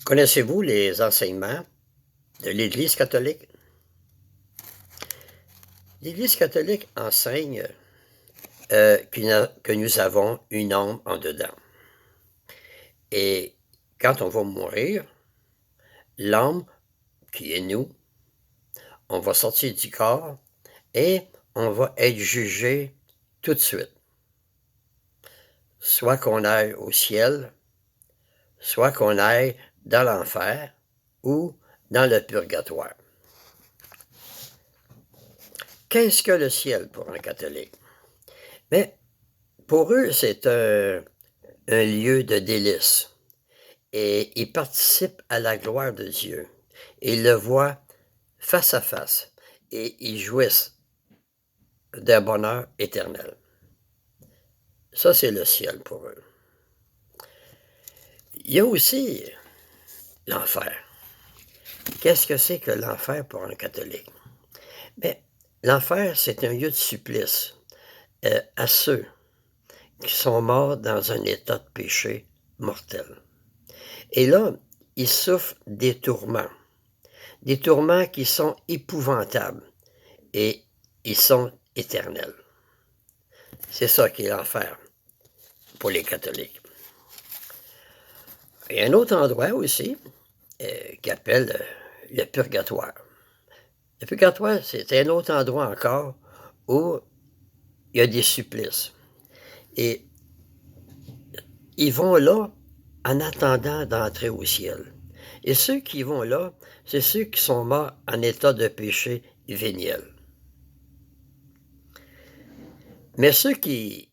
Connaissez-vous les enseignements de l'Église catholique? L'Église catholique enseigne que nous avons une âme en dedans. Et quand on va mourir, l'âme qui est nous, on va sortir du corps et on va être jugé tout de suite. Soit qu'on aille au ciel, soit qu'on aille dans l'enfer ou dans le purgatoire. Qu'est-ce que le ciel pour un catholique? Mais pour eux, c'est un lieu de délice et ils participent à la gloire de Dieu. Ils le voient face à face et ils jouissent d'un bonheur éternel. Ça, c'est le ciel pour eux. Il y a aussi l'enfer. Qu'est-ce que c'est que l'enfer pour un catholique? Mais l'enfer, c'est un lieu de supplice à ceux qui sont morts dans un état de péché mortel. Et là, ils souffrent des tourments qui sont épouvantables et ils sont éternels. C'est ça qui est l'enfer pour les catholiques. Il y a un autre endroit aussi qu'ils appellent le purgatoire. Le purgatoire, c'est un autre endroit encore où il y a des supplices. Et ils vont là en attendant d'entrer au ciel. Et ceux qui vont là, c'est ceux qui sont morts en état de péché véniel. Mais ceux qui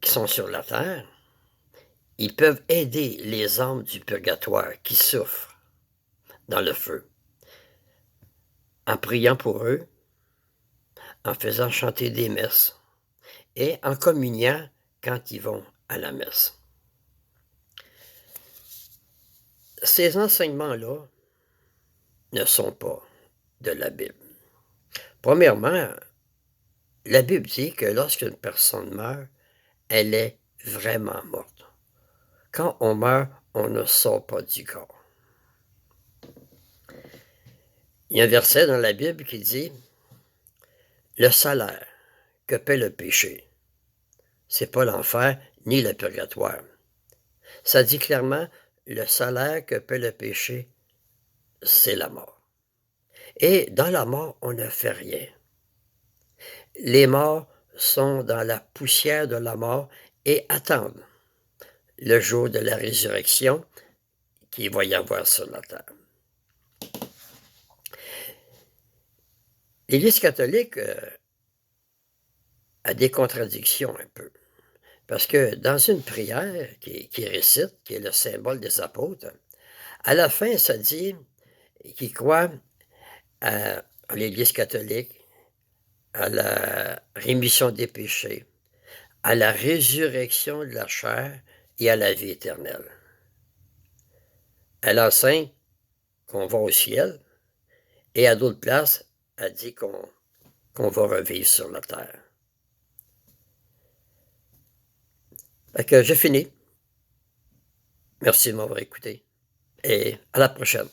sont sur la terre, ils peuvent aider les âmes du purgatoire qui souffrent dans le feu, en priant pour eux, en faisant chanter des messes et en communiant quand ils vont à la messe. Ces enseignements-là ne sont pas de la Bible. Premièrement, la Bible dit que lorsqu'une personne meurt, elle est vraiment morte. Quand on meurt, on ne sort pas du corps. Il y a un verset dans la Bible qui dit « Le salaire que paie le péché, c'est pas l'enfer ni le purgatoire. » Ça dit clairement « Le salaire que paie le péché, c'est la mort. » Et dans la mort, on ne fait rien. Les morts sont dans la poussière de la mort et attendent le jour de la résurrection qu'il va y avoir sur la terre. L'Église catholique a des contradictions un peu. Parce que dans une prière qui récite, qui est le symbole des apôtres, à la fin, ça dit qu'ils croient à l'Église catholique, à la rémission des péchés, à la résurrection de la chair et à la vie éternelle. Elle enseigne qu'on va au ciel et à d'autres places, elle dit qu'on va revivre sur la terre. Fait que j'ai fini. Merci de m'avoir écouté et à la prochaine.